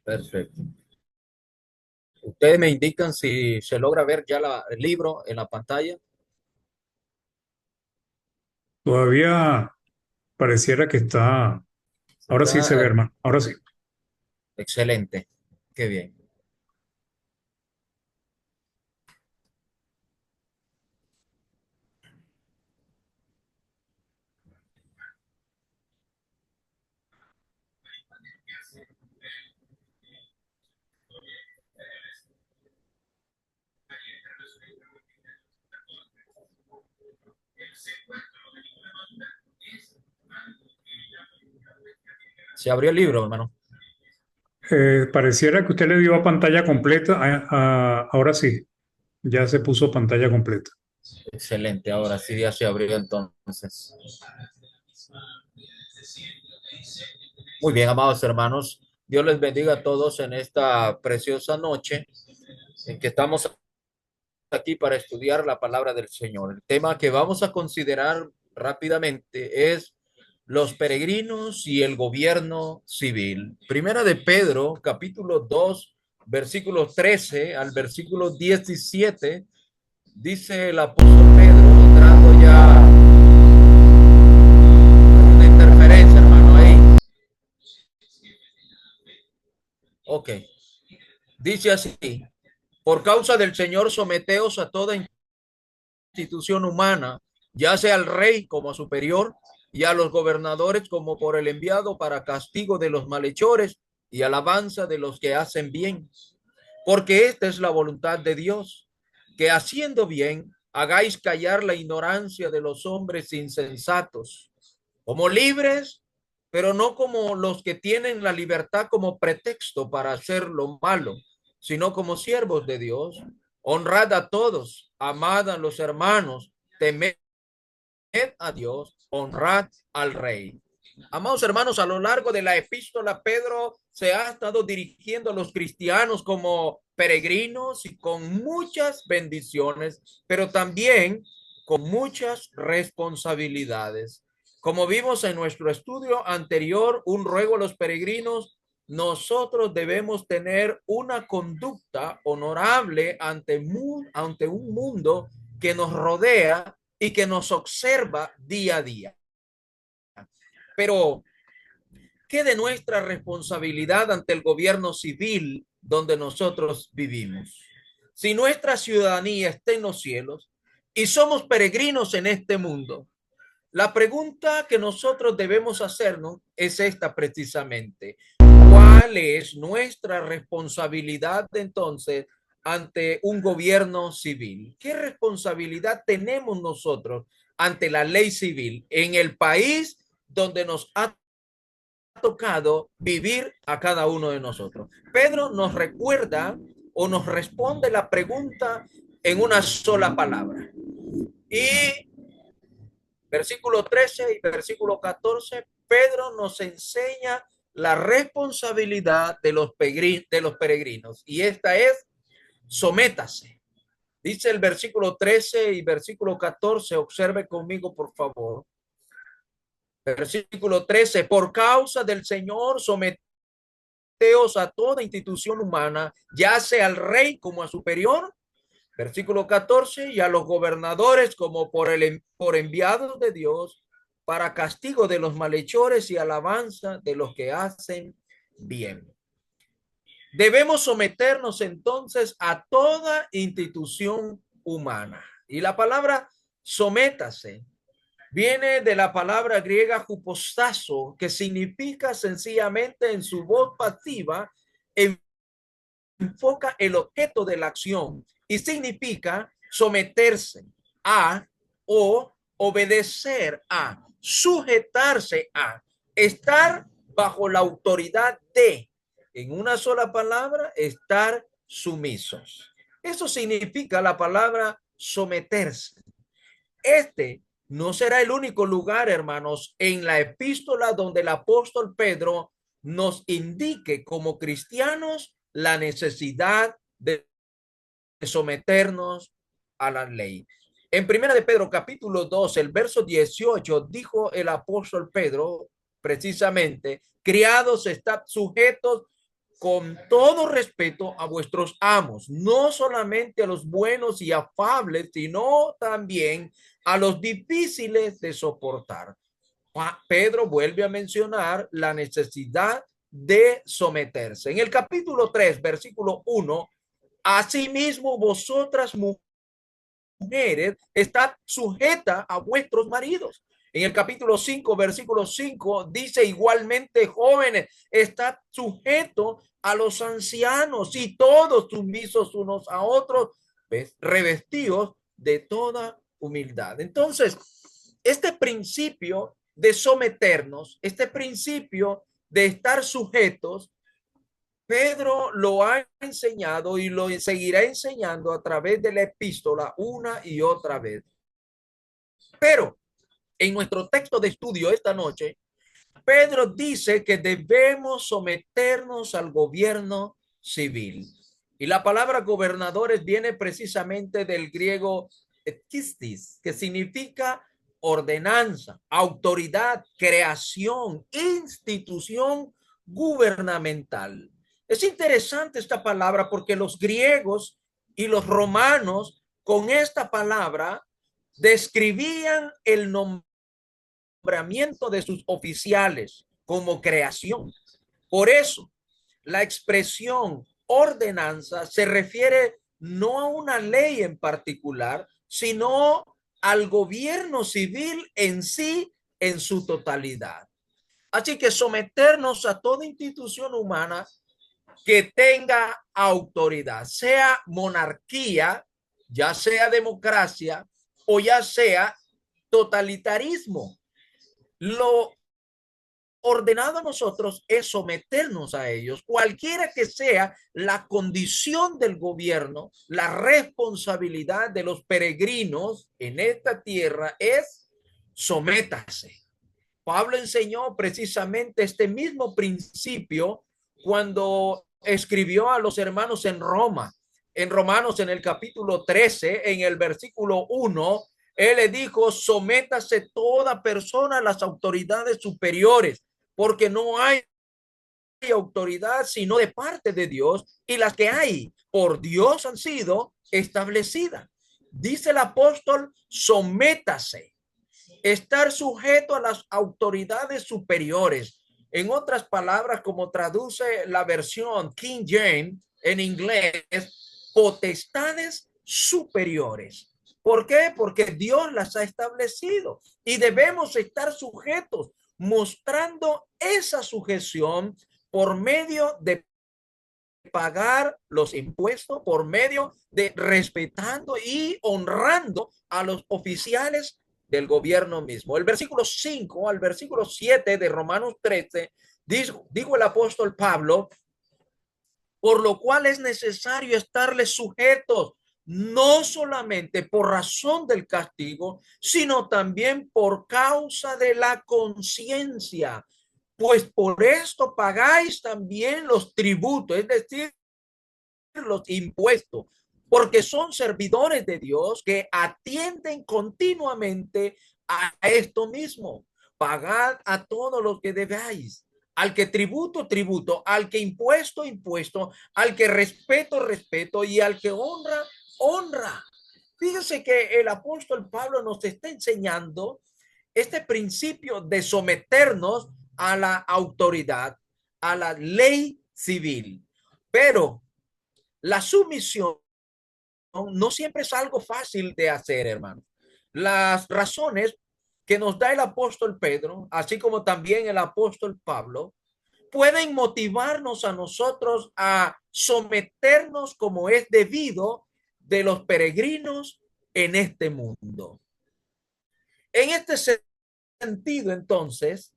Perfecto. Ustedes me indican si se logra ver ya el libro en la pantalla. Todavía pareciera que está. Ahora sí se Está ve, hermano. Ahora sí. excelente. Qué bien. Se abrió el libro, hermano. Pareciera que usted le dio a pantalla completa. Ahora sí, ya se puso pantalla completa. Excelente. Ahora sí ya se abrió entonces. Muy bien, amados hermanos. Dios les bendiga a todos en esta preciosa noche en que estamos aquí para estudiar la palabra del Señor. El tema que vamos a considerar rápidamente es los peregrinos y el gobierno civil. Primera de Pedro, capítulo 2, versículo 13 al versículo 17, dice el apóstol Pedro, entrando ya una interferencia, hermano, ahí. Ok, dice así, por causa del Señor, someteos a toda institución humana, ya sea al rey como a superior y a los gobernadores como por el enviado para castigo de los malhechores y alabanza de los que hacen bien. Porque esta es la voluntad de Dios, que haciendo bien hagáis callar la ignorancia de los hombres insensatos, como libres, pero no como los que tienen la libertad como pretexto para hacer lo malo, sino como siervos de Dios. Honrad a todos, amad a los hermanos, temed a Dios, honrad al rey. Amados hermanos, a lo largo de la epístola, Pedro se ha estado dirigiendo a los cristianos como peregrinos y con muchas bendiciones, pero también con muchas responsabilidades. Como vimos en nuestro estudio anterior, un ruego a los peregrinos, nosotros debemos tener una conducta honorable ante un mundo que nos rodea y que nos observa día a día. Pero, ¿qué de nuestra responsabilidad ante el gobierno civil donde nosotros vivimos? Si nuestra ciudadanía está en los cielos y somos peregrinos en este mundo, la pregunta que nosotros debemos hacernos es esta precisamente. ¿Cuál es nuestra responsabilidad entonces ante un gobierno civil? ¿Qué responsabilidad tenemos nosotros ante la ley civil en el país donde nos ha tocado vivir a cada uno de nosotros? Pedro nos recuerda o nos responde la pregunta en una sola palabra. Y versículo 13 y versículo 14, Pedro nos enseña la responsabilidad de los peregrinos. Y esta es, sométase. Dice el versículo 13 y versículo 14, observe conmigo, por favor. Versículo 13, por causa del Señor, someteos a toda institución humana, ya sea al rey como a superior. Versículo 14, y a los gobernadores como por enviados de Dios para castigo de los malhechores y alabanza de los que hacen bien. Debemos someternos entonces a toda institución humana. Y la palabra sométase viene de la palabra griega hupostazo, que significa sencillamente en su voz pasiva, enfoca el objeto de la acción y significa someterse a o obedecer a, sujetarse a, estar bajo la autoridad de, en una sola palabra, estar sumisos. Eso significa la palabra someterse. Este no será el único lugar, hermanos, en la epístola donde el apóstol Pedro nos indique como cristianos la necesidad de someternos a la ley. En Primera de Pedro, capítulo 2, el verso 18, dijo el apóstol Pedro, precisamente, criados, estad sujetos con todo respeto a vuestros amos, no solamente a los buenos y afables, sino también a los difíciles de soportar. Pedro vuelve a mencionar la necesidad de someterse. En el capítulo 3, versículo 1, asimismo vosotras mujeres estad sujetas a vuestros maridos. En el capítulo 5, versículo 5, dice igualmente, jóvenes, estad sujetos a los ancianos y todos sumisos unos a otros, revestidos de toda humildad. Entonces, este principio de someternos, este principio de estar sujetos, Pedro lo ha enseñado y lo seguirá enseñando a través de la epístola una y otra vez. Pero en nuestro texto de estudio esta noche, Pedro dice que debemos someternos al gobierno civil. Y la palabra gobernadores viene precisamente del griego ekistis, que significa ordenanza, autoridad, creación, institución gubernamental. Es interesante esta palabra porque los griegos y los romanos con esta palabra describían el nombramiento de sus oficiales como creación. Por eso, la expresión ordenanza se refiere no a una ley en particular, sino al gobierno civil en sí, en su totalidad. Así que someternos a toda institución humana que tenga autoridad, sea monarquía, ya sea democracia o ya sea totalitarismo. Lo ordenado a nosotros es someternos a ellos, cualquiera que sea la condición del gobierno. La responsabilidad de los peregrinos en esta tierra es sométase. Pablo enseñó precisamente este mismo principio cuando escribió a los hermanos en Roma. En Romanos, en el capítulo 13, en el versículo 1, él le dijo, sométase toda persona a las autoridades superiores, porque no hay autoridad sino de parte de Dios, y las que hay por Dios han sido establecidas. Dice el apóstol, sométase, estar sujeto a las autoridades superiores. En otras palabras, como traduce la versión King James en inglés, potestades superiores. ¿Por qué? Porque Dios las ha establecido y debemos estar sujetos, mostrando esa sujeción por medio de pagar los impuestos, por medio de respetando y honrando a los oficiales del gobierno mismo. El versículo 5 al versículo 7 de Romanos 13, dijo el apóstol Pablo, por lo cual es necesario estarles sujetos, no solamente por razón del castigo, sino también por causa de la conciencia, pues por esto pagáis también los tributos, es decir, los impuestos, porque son servidores de Dios que atienden continuamente a esto mismo. Pagad a todos los que debáis, al que tributo, tributo, al que impuesto, impuesto, al que respeto, respeto y al que honra, honra. Fíjense que el apóstol Pablo nos está enseñando este principio de someternos a la autoridad, a la ley civil. Pero la sumisión no siempre es algo fácil de hacer, hermano. Las razones que nos da el apóstol Pedro, así como también el apóstol Pablo, pueden motivarnos a nosotros a someternos como es debido de los peregrinos en este mundo. En este sentido, entonces,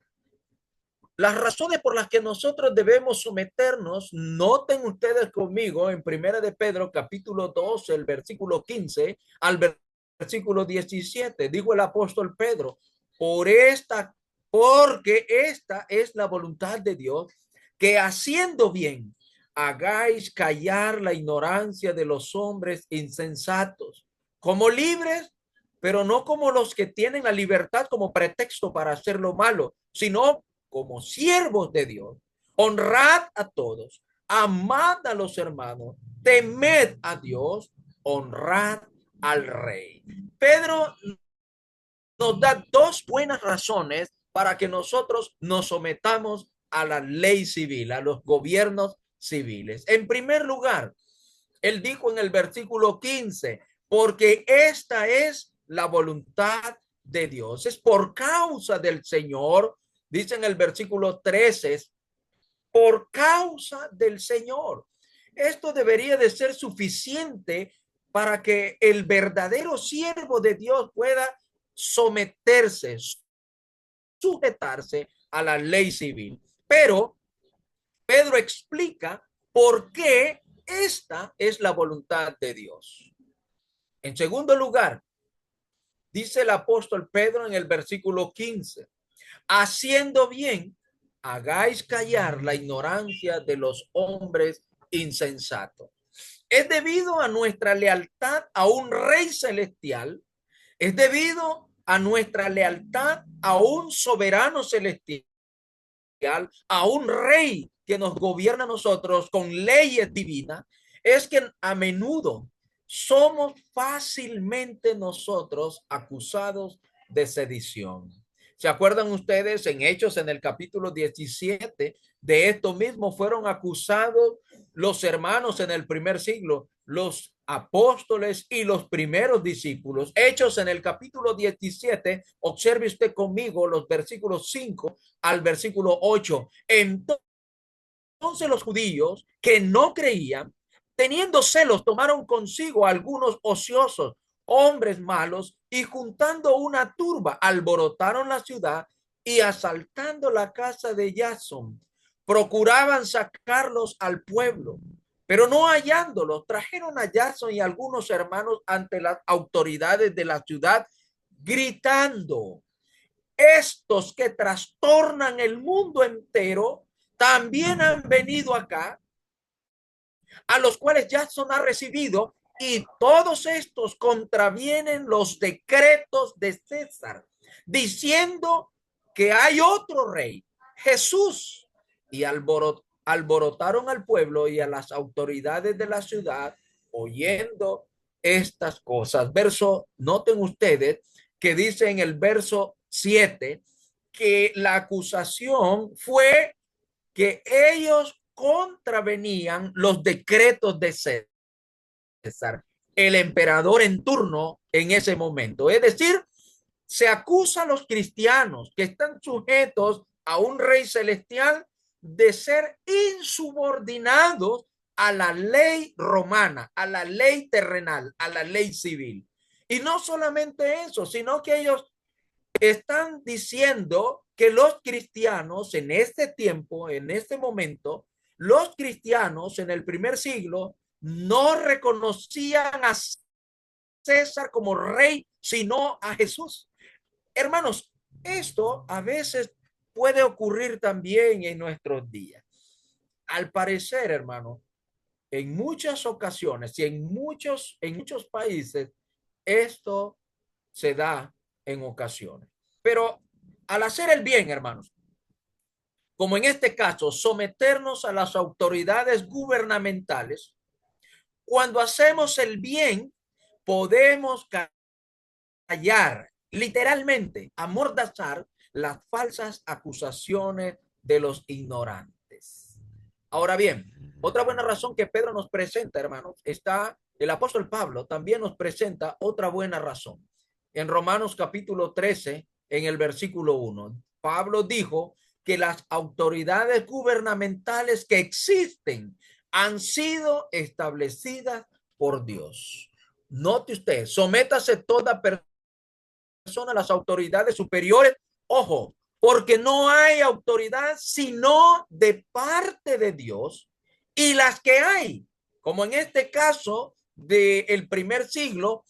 las razones por las que nosotros debemos someternos, noten ustedes conmigo en Primera de Pedro, capítulo 2, el versículo 15 al versículo 17, dijo el apóstol Pedro, porque esta es la voluntad de Dios, que haciendo bien hagáis callar la ignorancia de los hombres insensatos, como libres, pero no como los que tienen la libertad como pretexto para hacer lo malo, sino como siervos de Dios. Honrad a todos, amad a los hermanos, temed a Dios, honrad al rey. Pedro nos da dos buenas razones para que nosotros nos sometamos a la ley civil, a los gobiernos civiles. En primer lugar, él dijo en el versículo 15, porque esta es la voluntad de Dios. Es por causa del Señor, dice en el versículo 13, por causa del Señor. Esto debería de ser suficiente para que el verdadero siervo de Dios pueda someterse, sujetarse a la ley civil. Pero Pedro explica por qué esta es la voluntad de Dios. En segundo lugar, dice el apóstol Pedro en el versículo 15, haciendo bien, hagáis callar la ignorancia de los hombres insensatos. Es debido a nuestra lealtad a un rey celestial, es debido a nuestra lealtad a un soberano celestial, a un rey que nos gobierna a nosotros con leyes divinas, es que a menudo somos fácilmente nosotros acusados de sedición. ¿Se acuerdan ustedes en Hechos en el capítulo 17? De esto mismo fueron acusados los hermanos en el primer siglo, los apóstoles y los primeros discípulos. Hechos en el capítulo 17, observe usted conmigo los versículos 5 al versículo 8. Entonces los judíos que no creían, teniendo celos, tomaron consigo a algunos ociosos, hombres malos, y juntando una turba, alborotaron la ciudad y asaltando la casa de Jasón, procuraban sacarlos al pueblo, pero no hallándolos, trajeron a Jasón y algunos hermanos ante las autoridades de la ciudad, gritando: estos que trastornan el mundo entero también han venido acá, a los cuales Jackson ha recibido, y todos estos contravienen los decretos de César, diciendo que hay otro rey, Jesús, y alborotaron al pueblo y a las autoridades de la ciudad oyendo estas cosas. Noten ustedes que dice en el verso 7 que la acusación fue que ellos contravenían los decretos de César, el emperador en turno en ese momento. Es decir, se acusa a los cristianos que están sujetos a un rey celestial de ser insubordinados a la ley romana, a la ley terrenal, a la ley civil. Y no solamente eso, sino que ellos están diciendo que los cristianos en este tiempo, en este momento, los cristianos en el primer siglo no reconocían a César como rey, sino a Jesús. Hermanos, esto a veces puede ocurrir también en nuestros días. Al parecer, hermano, en muchas ocasiones y en muchos países, esto se da en ocasiones. Pero al hacer el bien, hermanos, como en este caso, someternos a las autoridades gubernamentales, cuando hacemos el bien, podemos callar, literalmente, amordazar las falsas acusaciones de los ignorantes. Ahora bien, otra buena razón que Pedro nos presenta, hermanos, está el apóstol Pablo también nos presenta otra buena razón. En Romanos capítulo 13, en el versículo 1, Pablo dijo que las autoridades gubernamentales que existen han sido establecidas por Dios. Note usted, sométase toda persona a las autoridades superiores. Ojo, porque no hay autoridad sino de parte de Dios, y las que hay, como en este caso del primer siglo,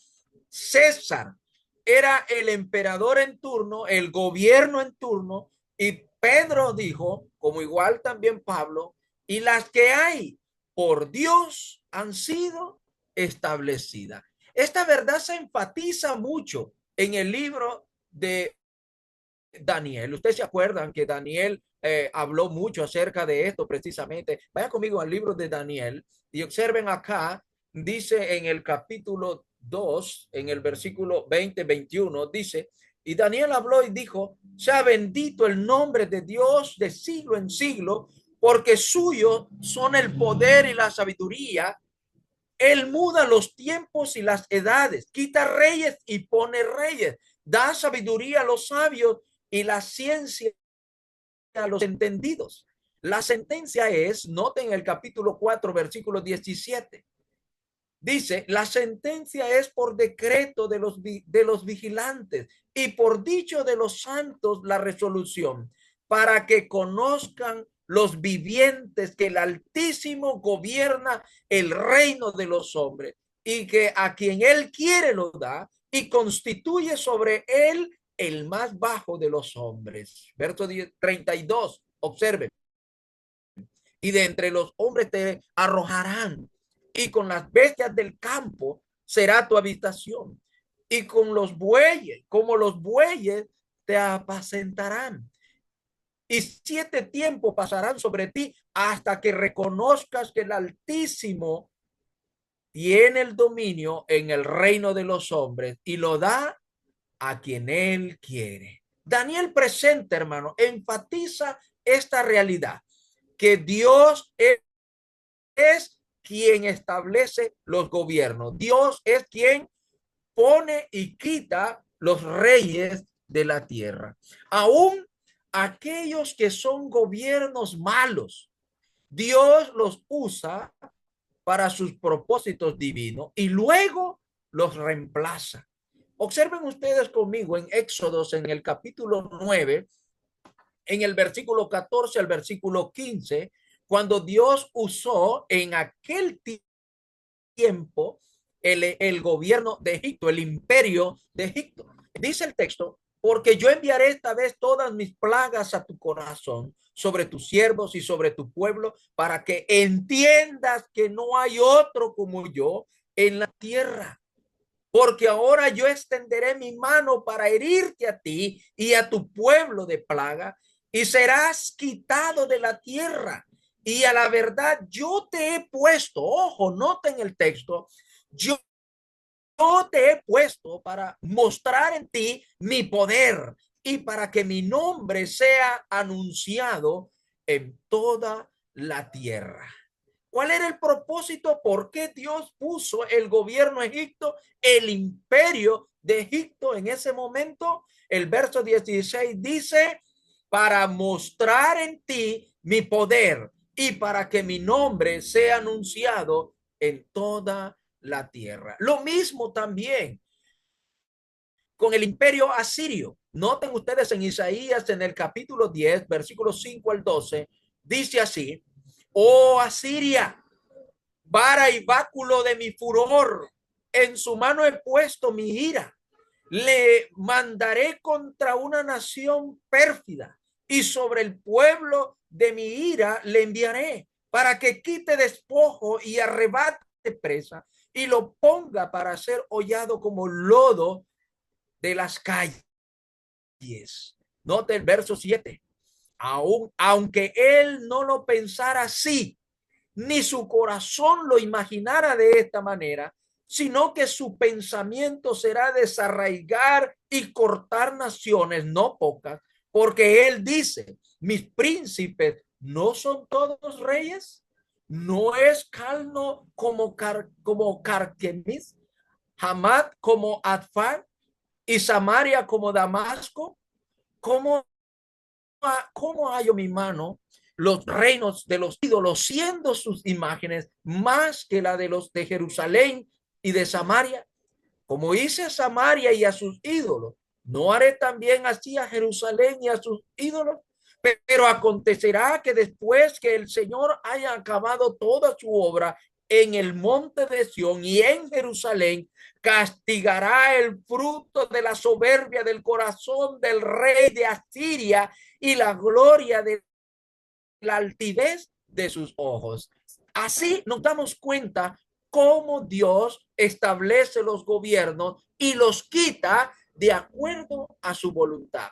César era el emperador en turno, el gobierno en turno, y Pedro dijo, como igual también Pablo, y las que hay por Dios han sido establecidas. Esta verdad se enfatiza mucho en el libro de Daniel. Ustedes se acuerdan que Daniel habló mucho acerca de esto precisamente. Vaya conmigo al libro de Daniel y observen acá, dice en el capítulo 2, en el versículo 20-21, dice, y Daniel habló y dijo, sea bendito el nombre de Dios de siglo en siglo, porque suyo son el poder y la sabiduría. Él muda los tiempos y las edades, quita reyes y pone reyes, da sabiduría a los sabios y la ciencia a los entendidos. La sentencia es, noten el capítulo 4, versículo 17. Dice, la sentencia es por decreto de los vigilantes y por dicho de los santos la resolución, para que conozcan los vivientes que el Altísimo gobierna el reino de los hombres y que a quien él quiere lo da y constituye sobre él el más bajo de los hombres. Verso 32, observen. Y de entre los hombres te arrojarán, y con las bestias del campo será tu habitación, y con los bueyes, como los bueyes, te apacentarán. Y 7 tiempos pasarán sobre ti hasta que reconozcas que el Altísimo tiene el dominio en el reino de los hombres y lo da a quien él quiere. Daniel presenta, hermano, enfatiza esta realidad, que Dios es quien establece los gobiernos. Dios es quien pone y quita los reyes de la tierra. Aún aquellos que son gobiernos malos, Dios los usa para sus propósitos divinos y luego los reemplaza. Observen ustedes conmigo en Éxodos, en el capítulo 9, en el versículo 14 al versículo 15, cuando Dios usó en aquel tiempo el gobierno de Egipto, el imperio de Egipto. Dice el texto, porque yo enviaré esta vez todas mis plagas a tu corazón, sobre tus siervos y sobre tu pueblo, para que entiendas que no hay otro como yo en la tierra. Porque ahora yo extenderé mi mano para herirte a ti y a tu pueblo de plaga, y serás quitado de la tierra. Y a la verdad yo te he puesto, ojo, noten el texto, yo te he puesto para mostrar en ti mi poder y para que mi nombre sea anunciado en toda la tierra. ¿Cuál era el propósito? ¿Por qué Dios puso el gobierno de Egipto, el imperio de Egipto en ese momento? El verso 16 dice, para mostrar en ti mi poder y para que mi nombre sea anunciado en toda la tierra. Lo mismo también con el imperio asirio. Noten ustedes en Isaías, en el capítulo 10, versículos 5 al 12, dice así, oh Asiria, vara y báculo de mi furor, en su mano he puesto mi ira. Le mandaré contra una nación pérfida y sobre el pueblo de mi ira le enviaré para que quite despojo y arrebate presa y lo ponga para ser hollado como lodo de las calles. Note el verso 7. Aunque él no lo pensara así, ni su corazón lo imaginara de esta manera, sino que su pensamiento será desarraigar y cortar naciones, no pocas, porque él dice, mis príncipes no son todos reyes, no es Calno como Carquemis, Hamad como Adfar y Samaria como Damasco. ¿Cómo, cómo hallo mi mano los reinos de los ídolos, siendo sus imágenes más que la de los de Jerusalén y de Samaria? Como hice a Samaria y a sus ídolos, ¿no haré también así a Jerusalén y a sus ídolos? Pero acontecerá que después que el Señor haya acabado toda su obra en el monte de Sión y en Jerusalén, castigará el fruto de la soberbia del corazón del rey de Asiria y la gloria de la altivez de sus ojos. Así nos damos cuenta cómo Dios establece los gobiernos y los quita de acuerdo a su voluntad.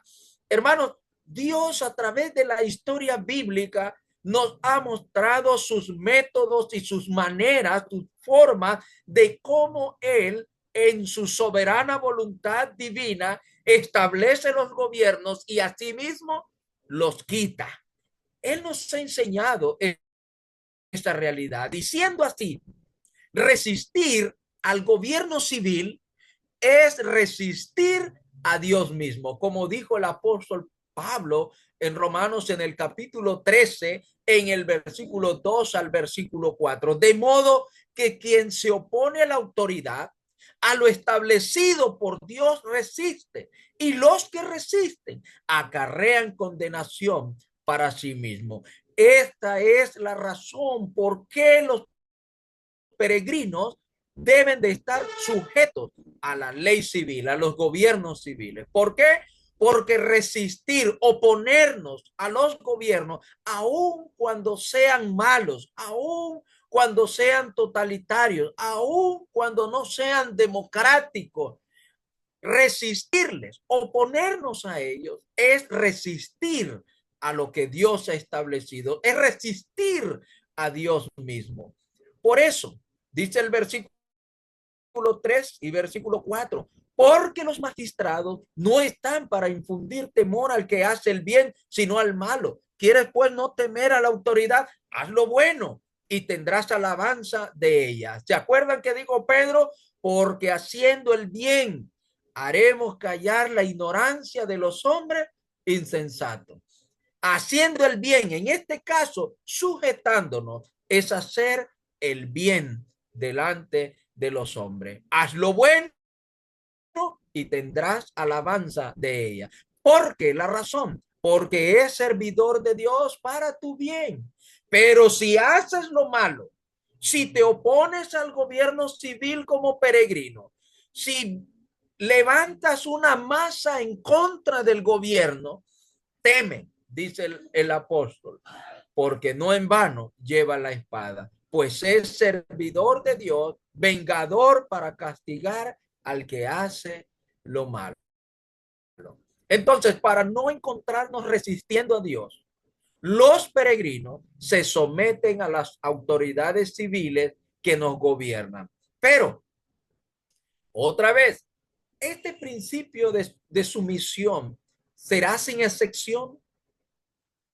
Hermanos, Dios a través de la historia bíblica nos ha mostrado sus métodos y sus maneras, sus formas de cómo Él, en su soberana voluntad divina, establece los gobiernos y asimismo los quita. Él nos ha enseñado esta realidad, diciendo así: resistir al gobierno civil es resistir a Dios mismo, como dijo el apóstol Pablo en Romanos en el capítulo 13, en el versículo 2 al versículo 4. De modo que quien se opone a la autoridad, a lo establecido por Dios, resiste, y los que resisten acarrean condenación para sí mismo. Esta es la razón por qué los peregrinos deben de estar sujetos a la ley civil, a los gobiernos civiles. ¿Por qué? Porque resistir, oponernos a los gobiernos, aun cuando sean malos, aun cuando sean totalitarios, aun cuando no sean democráticos, resistirles, oponernos a ellos, es resistir a lo que Dios ha establecido, es resistir a Dios mismo. Por eso, dice el versículo 3 y versículo 4, porque los magistrados no están para infundir temor al que hace el bien, sino al malo. ¿Quieres pues no temer a la autoridad? Haz lo bueno y tendrás alabanza de ella. ¿Se acuerdan que dijo Pedro? Porque haciendo el bien haremos callar la ignorancia de los hombres insensatos. Haciendo el bien, en este caso, sujetándonos, es hacer el bien delante de los hombres. Haz lo bueno y tendrás alabanza de ella. ¿Por qué? La razón, porque es servidor de Dios para tu bien. Pero si haces lo malo, si te opones al gobierno civil como peregrino, si levantas una masa en contra del gobierno, teme, dice el apóstol, porque no en vano lleva la espada, pues es servidor de Dios, vengador para castigar al que hace lo malo. Entonces, para no encontrarnos resistiendo a Dios, los peregrinos se someten a las autoridades civiles que nos gobiernan. Pero, otra vez, este principio de sumisión será sin excepción.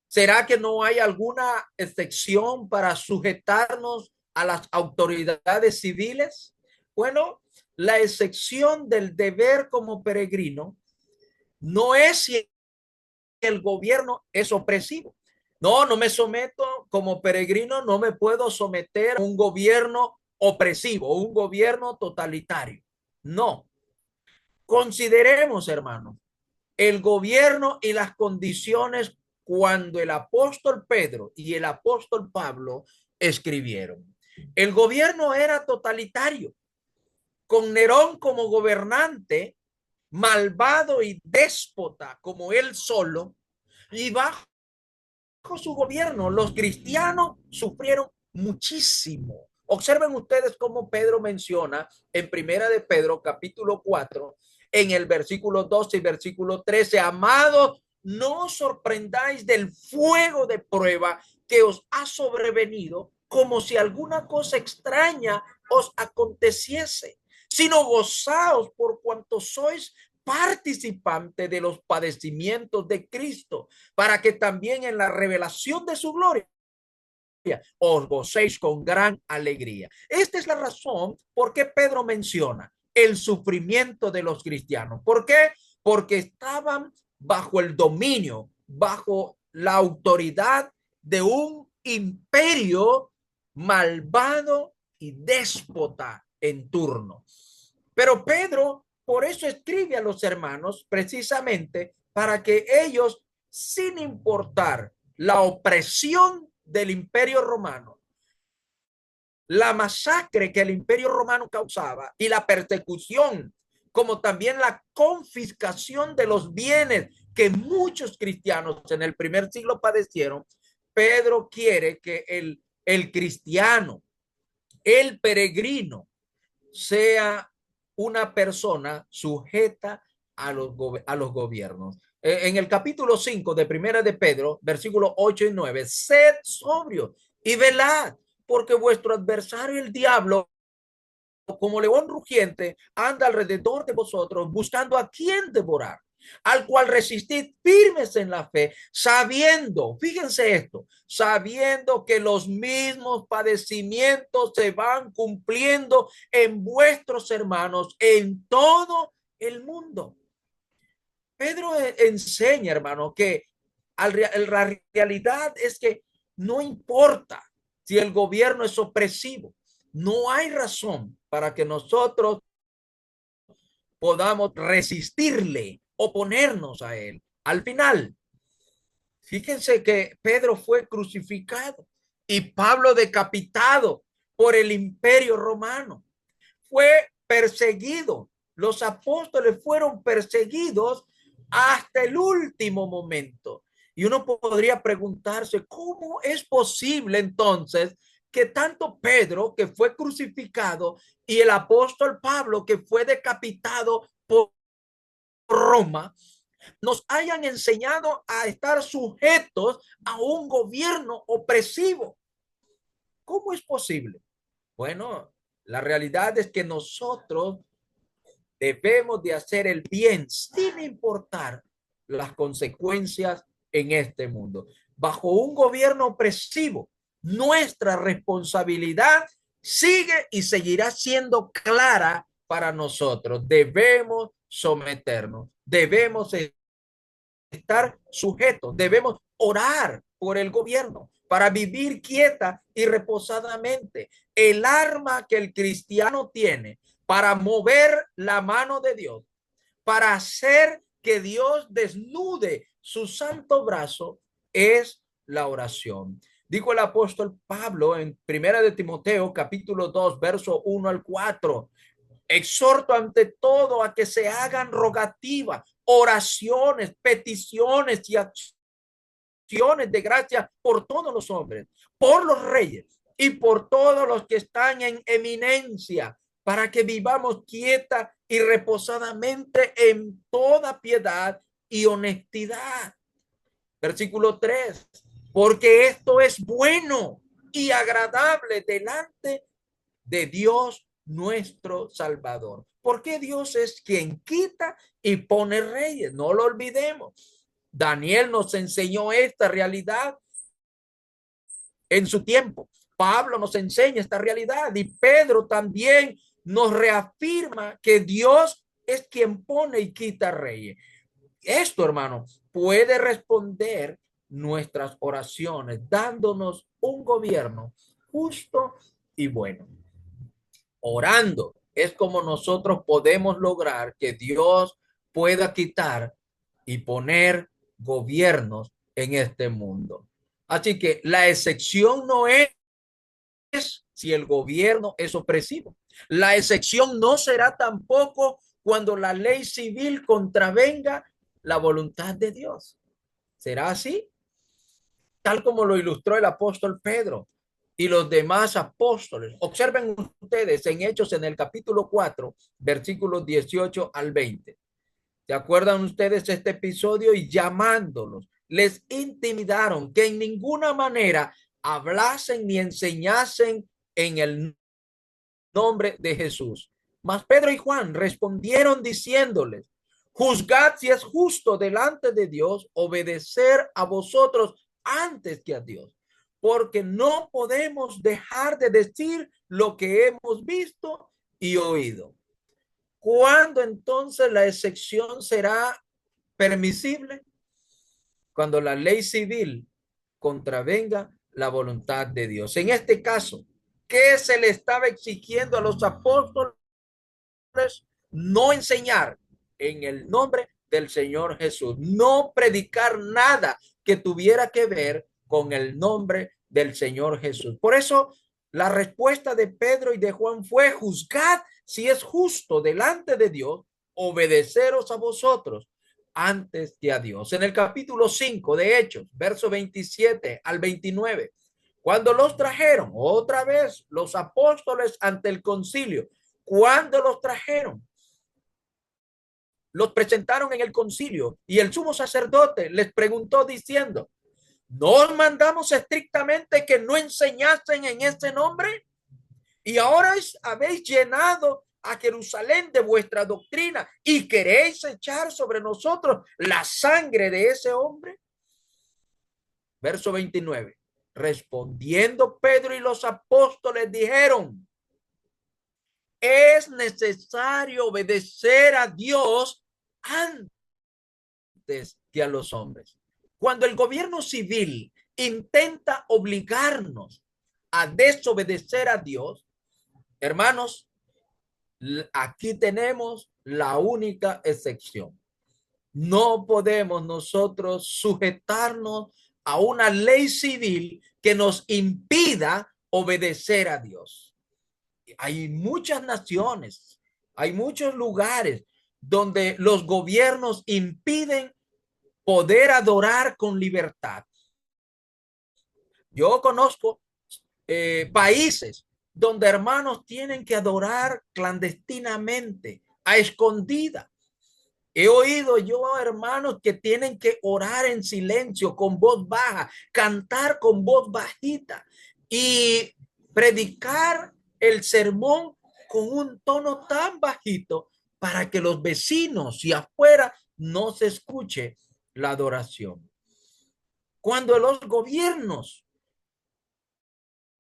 ¿Será que no hay alguna excepción para sujetarnos a las autoridades civiles? Bueno, la excepción del deber como peregrino no es si el gobierno es opresivo. No, no me someto como peregrino, no me puedo someter a un gobierno opresivo, un gobierno totalitario. No. Consideremos, hermano, el gobierno y las condiciones cuando el apóstol Pedro y el apóstol Pablo escribieron. El gobierno era totalitario, con Nerón como gobernante, malvado y déspota como él solo, y bajo su gobierno los cristianos sufrieron muchísimo. Observen ustedes cómo Pedro menciona en Primera de Pedro, capítulo 4, en el versículo 12 y versículo 13, amados, no os sorprendáis del fuego de prueba que os ha sobrevenido como si alguna cosa extraña os aconteciese, sino gozaos por cuanto sois participante de los padecimientos de Cristo, para que también en la revelación de su gloria os gocéis con gran alegría. Esta es la razón por qué Pedro menciona el sufrimiento de los cristianos. ¿Por qué? Porque estaban bajo el dominio, bajo la autoridad de un imperio malvado y déspota en turno. Pero Pedro por eso escribe a los hermanos precisamente para que ellos, sin importar la opresión del imperio romano, la masacre que el imperio romano causaba y la persecución, como también la confiscación de los bienes que muchos cristianos en el primer siglo padecieron, Pedro quiere que el el cristiano, el peregrino, sea una persona sujeta a los gobiernos. En el capítulo 5 de Primera de Pedro, versículos 8 y 9, sed sobrio y velad, porque vuestro adversario el diablo, como león rugiente, anda alrededor de vosotros buscando a quien devorar, al cual resistid firmes en la fe, sabiendo, fíjense esto, sabiendo que los mismos padecimientos se van cumpliendo en vuestros hermanos en todo el mundo. Pedro enseña, hermano, que la realidad es que no importa si el gobierno es opresivo, no hay razón para que nosotros podamos resistirle, oponernos a él. Al final, fíjense que Pedro fue crucificado y Pablo decapitado por el imperio romano. Fue perseguido. Los apóstoles fueron perseguidos hasta el último momento. Y uno podría preguntarse, ¿cómo es posible entonces que tanto Pedro, que fue crucificado, y el apóstol Pablo, que fue decapitado por Roma, nos hayan enseñado a estar sujetos a un gobierno opresivo? ¿Cómo es posible? Bueno, la realidad es que nosotros debemos de hacer el bien sin importar las consecuencias en este mundo. Bajo un gobierno opresivo, nuestra responsabilidad sigue y seguirá siendo clara para nosotros. Debemos someternos, debemos estar sujetos, debemos orar por el gobierno para vivir quieta y reposadamente. El arma que el cristiano tiene para mover la mano de Dios, para hacer que Dios desnude su santo brazo, es la oración. Dijo el apóstol Pablo en Primera de Timoteo, capítulo 2, verso 1 al 4. Exhorto ante todo a que se hagan rogativas, oraciones, peticiones y acciones de gracia por todos los hombres, por los reyes y por todos los que están en eminencia, para que vivamos quieta y reposadamente en toda piedad y honestidad. Versículo 3, porque esto es bueno y agradable delante de Dios nuestro Salvador. Porque Dios es quien quita y pone reyes. No lo olvidemos. Daniel nos enseñó esta realidad en su tiempo. Pablo nos enseña esta realidad y Pedro también nos reafirma que Dios es quien pone y quita reyes. Esto, hermano, puede responder nuestras oraciones dándonos un gobierno justo y bueno. Orando es como nosotros podemos lograr que Dios pueda quitar y poner gobiernos en este mundo. Así que la excepción no es si el gobierno es opresivo. La excepción no será tampoco cuando la ley civil contravenga la voluntad de Dios. ¿Será así? Tal como lo ilustró el apóstol Pedro y los demás apóstoles. Observen ustedes en Hechos en el capítulo 4, versículos 18 al 20. ¿Se acuerdan ustedes este episodio? Y llamándolos, les intimidaron que en ninguna manera hablasen ni enseñasen en el nombre de Jesús. Mas Pedro y Juan respondieron diciéndoles, juzgad si es justo delante de Dios obedecer a vosotros antes que a Dios, porque no podemos dejar de decir lo que hemos visto y oído. ¿Cuándo entonces la excepción será permisible? Cuando la ley civil contravenga la voluntad de Dios. En este caso, ¿qué se le estaba exigiendo a los apóstoles? No enseñar en el nombre del Señor Jesús, no predicar nada que tuviera que ver con el nombre del Señor Jesús. Por eso la respuesta de Pedro y de Juan fue: juzgad si es justo delante de Dios obedeceros a vosotros antes que a Dios. En el capítulo 5 de Hechos, verso 27 al 29, Cuando los trajeron, otra vez, los apóstoles ante el concilio, cuando los trajeron, los presentaron en el concilio y el sumo sacerdote les preguntó diciendo, ¿no os mandamos estrictamente que no enseñasen en este nombre? Y ahora habéis llenado a Jerusalén de vuestra doctrina y queréis echar sobre nosotros la sangre de ese hombre. Verso 29. Respondiendo Pedro y los apóstoles dijeron, es necesario obedecer a Dios antes que a los hombres. Cuando el gobierno civil intenta obligarnos a desobedecer a Dios, hermanos, aquí tenemos la única excepción. No podemos nosotros sujetarnos a una ley civil que nos impida obedecer a Dios. Hay muchas naciones, hay muchos lugares donde los gobiernos impiden poder adorar con libertad. Yo conozco países donde hermanos tienen que adorar clandestinamente, a escondida. He oído yo hermanos que tienen que orar en silencio, con voz baja, cantar con voz bajita y predicar el sermón con un tono tan bajito para que los vecinos y afuera no se escuche la adoración. Cuando los gobiernos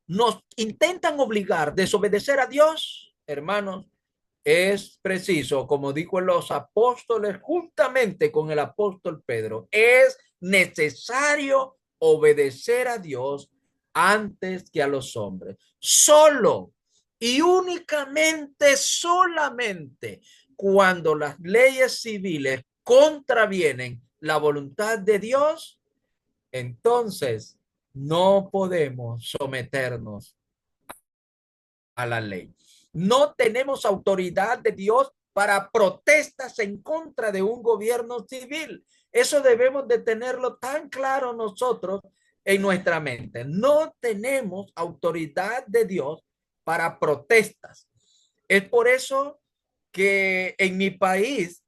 nos intentan obligar a desobedecer a Dios, hermanos, es preciso, como dijo los apóstoles juntamente con el apóstol Pedro, es necesario obedecer a Dios antes que a los hombres. Solo y únicamente, solamente cuando las leyes civiles contravienen la voluntad de Dios, entonces no podemos someternos a la ley. No tenemos autoridad de Dios para protestas en contra de un gobierno civil. Eso debemos de tenerlo tan claro nosotros en nuestra mente. No tenemos autoridad de Dios para protestas. Es por eso que en mi país,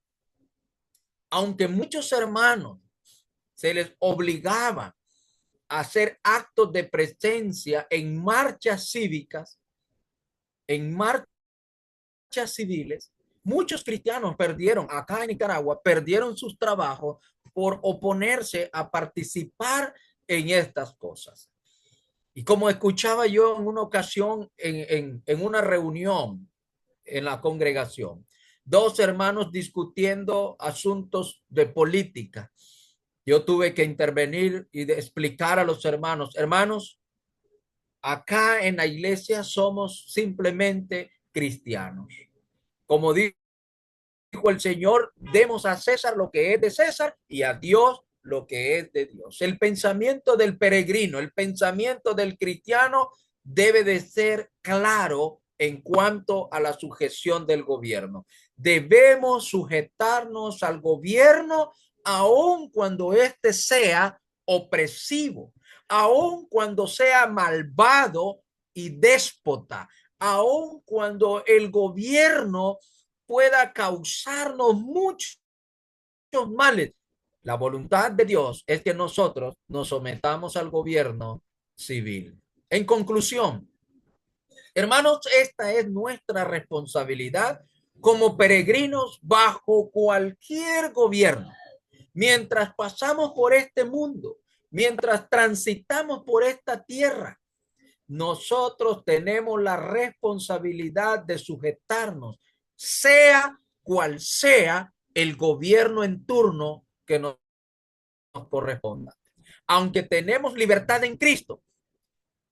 aunque muchos hermanos se les obligaba a hacer actos de presencia en marchas cívicas, en marchas civiles, muchos cristianos perdieron, acá en Nicaragua, perdieron sus trabajos por oponerse a participar en estas cosas. Y como escuchaba yo en una ocasión en una reunión en la congregación, dos hermanos discutiendo asuntos de política. Yo tuve que intervenir y explicar a los hermanos, hermanos, acá en la iglesia somos simplemente cristianos. Como dijo el Señor, demos a César lo que es de César y a Dios lo que es de Dios. El pensamiento del peregrino, el pensamiento del cristiano debe de ser claro en cuanto a la sujeción del gobierno. Debemos sujetarnos al gobierno aun cuando éste sea opresivo, aun cuando sea malvado y déspota, aun cuando el gobierno pueda causarnos muchos males. La voluntad de Dios es que nosotros nos sometamos al gobierno civil. En conclusión, hermanos, esta es nuestra responsabilidad como peregrinos bajo cualquier gobierno. Mientras pasamos por este mundo, mientras transitamos por esta tierra, nosotros tenemos la responsabilidad de sujetarnos, sea cual sea el gobierno en turno que nos corresponda. Aunque tenemos libertad en Cristo,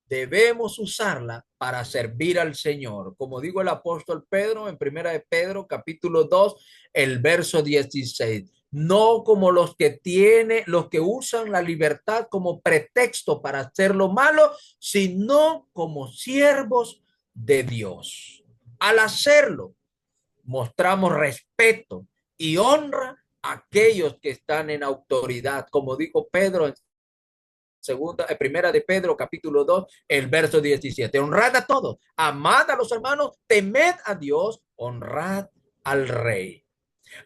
debemos usarla para servir al Señor. Como dijo el apóstol Pedro en Primera de Pedro, capítulo 2, el verso 16. No como los que usan la libertad como pretexto para hacer lo malo, sino como siervos de Dios. Al hacerlo, mostramos respeto y honra a aquellos que están en autoridad, como dijo Pedro en segunda, primera de Pedro, capítulo 2, el verso 17. Honrad a todos, amad a los hermanos, temed a Dios, honrad al rey.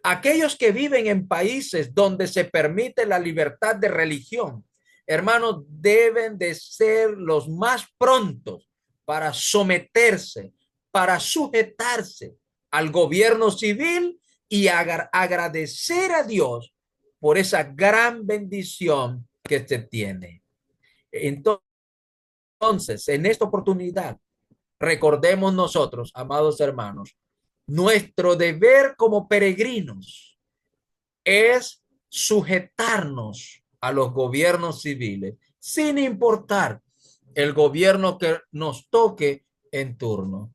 Aquellos que viven en países donde se permite la libertad de religión, hermanos, deben de ser los más prontos para someterse, para sujetarse al gobierno civil y agradecer a Dios por esa gran bendición que se tiene. Entonces, en esta oportunidad, recordemos nosotros, amados hermanos, nuestro deber como peregrinos es sujetarnos a los gobiernos civiles, sin importar el gobierno que nos toque en turno.